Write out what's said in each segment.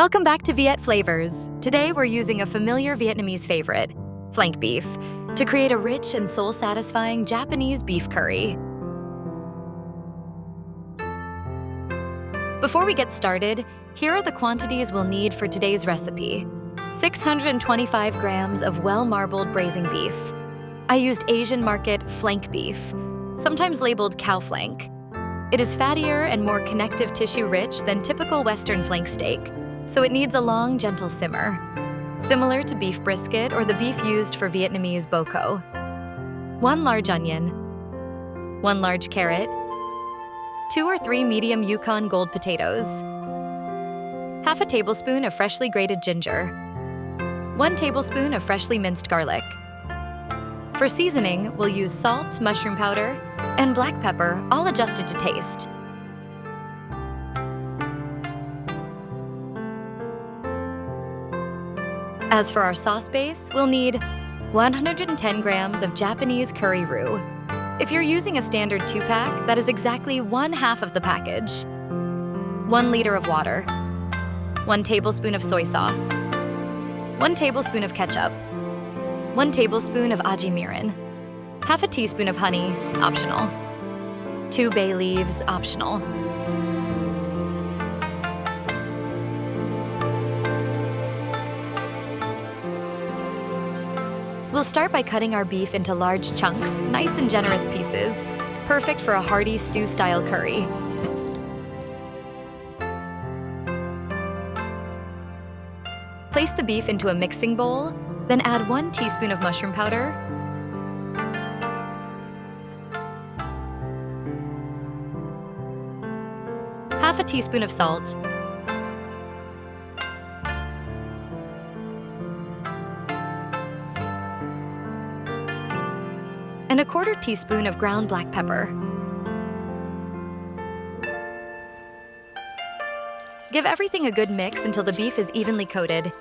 Welcome back to Viet Flavours. Today we're using a familiar Vietnamese favorite, flank beef, to create a rich and soul-satisfying Japanese beef curry. Before we get started, here are the quantities we'll need for today's recipe. 625 grams of well-marbled braising beef. I used Asian market flank beef, sometimes labeled cow flank. It is fattier and more connective tissue rich than typical Western flank steak, so it needs a long, gentle simmer, similar to beef brisket or the beef used for Vietnamese bò kho. 1 large onion, 1 large carrot, 2 or 3 medium Yukon Gold potatoes, half a tablespoon of freshly grated ginger, 1 tablespoon of freshly minced garlic. For seasoning, we'll use salt, mushroom powder, and black pepper, all adjusted to taste. As for our sauce base, we'll need 110 grams of Japanese curry roux. If you're using a standard 2-pack, that is exactly 1/2 of the package. 1 liter of water, 1 tablespoon of soy sauce, 1 tablespoon of ketchup, 1 tablespoon of aji mirin, half a teaspoon of honey, optional, 2 bay leaves, optional. We'll start by cutting our beef into large chunks, nice and generous pieces, perfect for a hearty stew-style curry. Place the beef into a mixing bowl, then add 1 teaspoon of mushroom powder, half a teaspoon of salt, and a 1/4 teaspoon of ground black pepper. Give everything a good mix until the beef is evenly coated.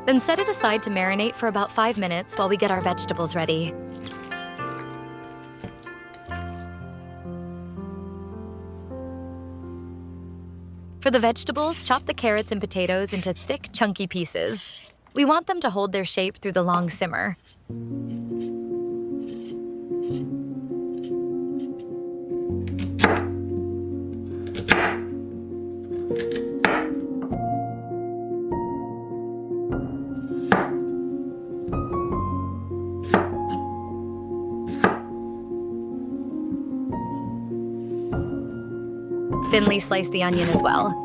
Then set it aside to marinate for about 5 minutes while we get our vegetables ready. For the vegetables, chop the carrots and potatoes into thick, chunky pieces. We want them to hold their shape through the long simmer. Thinly slice the onion as well.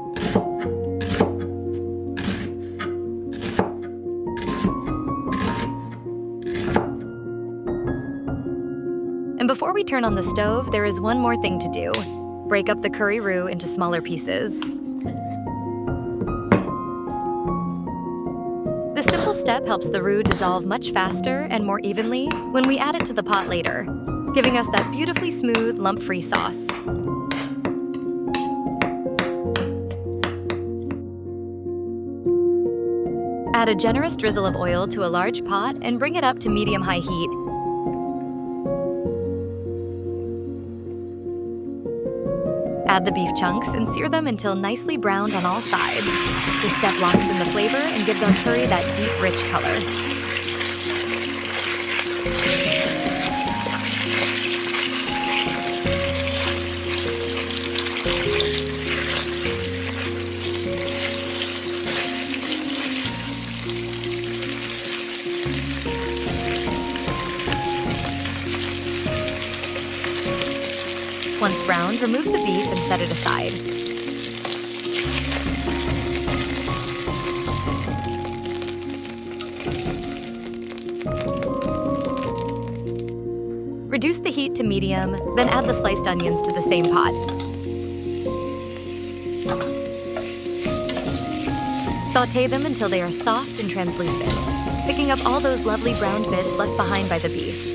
And before we turn on the stove, there is one more thing to do. Break up the curry roux into smaller pieces. This simple step helps the roux dissolve much faster and more evenly when we add it to the pot later, giving us that beautifully smooth, lump-free sauce. Add a generous drizzle of oil to a large pot and bring it up to medium-high heat. Add the beef chunks and sear them until nicely browned on all sides. This step locks in the flavor and gives our curry that deep, rich color. Once browned, remove the beef and set it aside. Reduce the heat to medium, then add the sliced onions to the same pot. Sauté them until they are soft and translucent, picking up all those lovely browned bits left behind by the beef.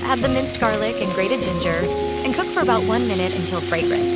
Add the minced garlic and grated ginger and cook for about 1 minute until fragrant.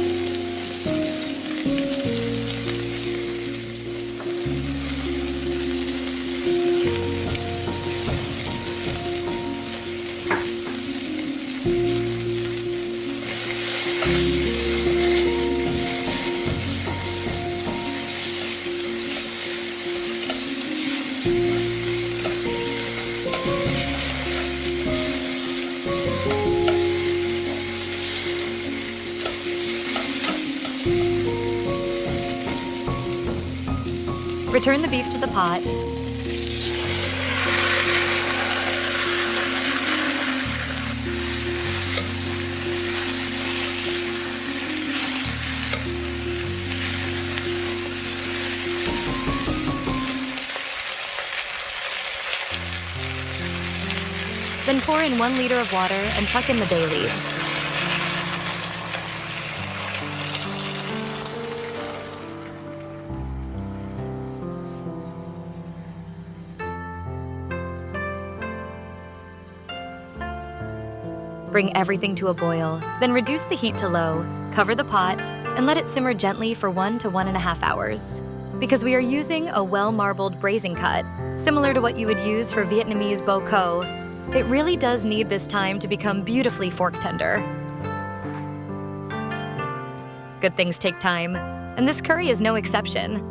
Turn the beef to the pot. Then pour in 1 liter of water and tuck in the bay leaves. Bring everything to a boil, then reduce the heat to low, cover the pot, and let it simmer gently for 1 to 1.5 hours. Because we are using a well-marbled braising cut, similar to what you would use for Vietnamese Bò Kho, it really does need this time to become beautifully fork tender. Good things take time, and this curry is no exception.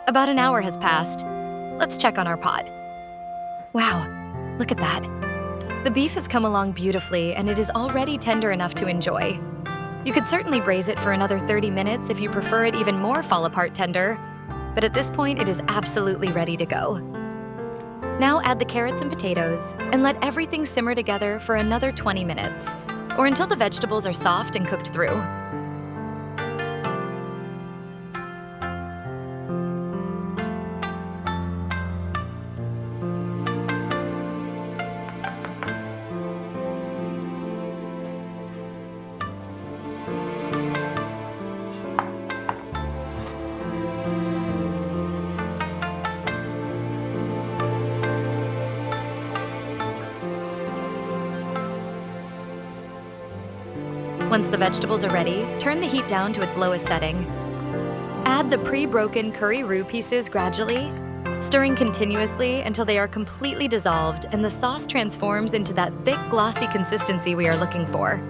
About an hour has passed. Let's check on our pot. Wow, look at that. The beef has come along beautifully, and it is already tender enough to enjoy. You could certainly braise it for another 30 minutes if you prefer it even more fall-apart tender, but at this point it is absolutely ready to go. Now add the carrots and potatoes, and let everything simmer together for another 20 minutes, or until the vegetables are soft and cooked through. Once the vegetables are ready, turn the heat down to its lowest setting. Add the pre-broken curry roux pieces gradually, stirring continuously until they are completely dissolved and the sauce transforms into that thick, glossy consistency we are looking for.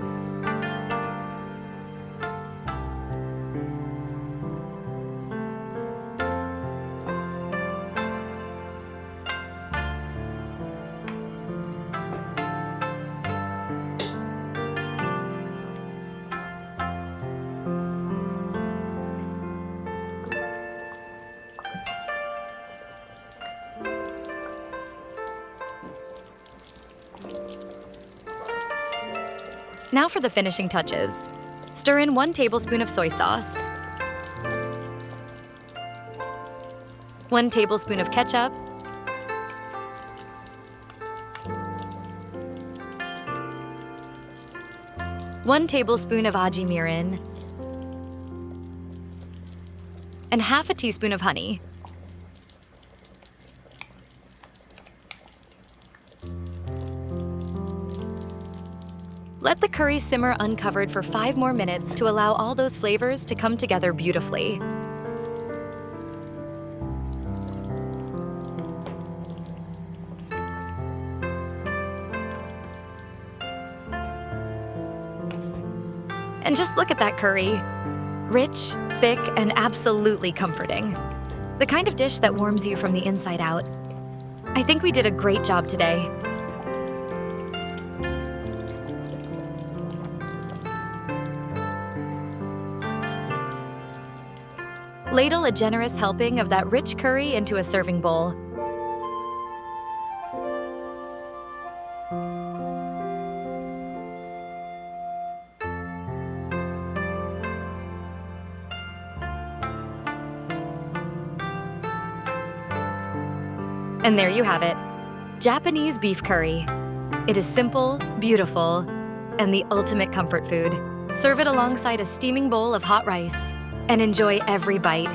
Now for the finishing touches. Stir in 1 tablespoon of soy sauce, 1 tablespoon of ketchup, 1 tablespoon of aji mirin, and half a teaspoon of honey. Let the curry simmer uncovered for 5 more minutes to allow all those flavors to come together beautifully. And just look at that curry. Rich, thick, and absolutely comforting. The kind of dish that warms you from the inside out. I think we did a great job today. Ladle a generous helping of that rich curry into a serving bowl. And there you have it, Japanese beef curry. It is simple, beautiful, and the ultimate comfort food. Serve it alongside a steaming bowl of hot rice and enjoy every bite.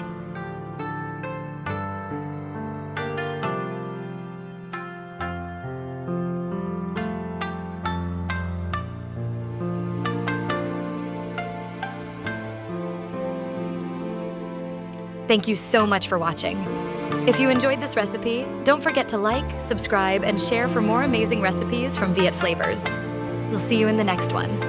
Thank you so much for watching. If you enjoyed this recipe, don't forget to like, subscribe, and share for more amazing recipes from Viet Flavours. We'll see you in the next one.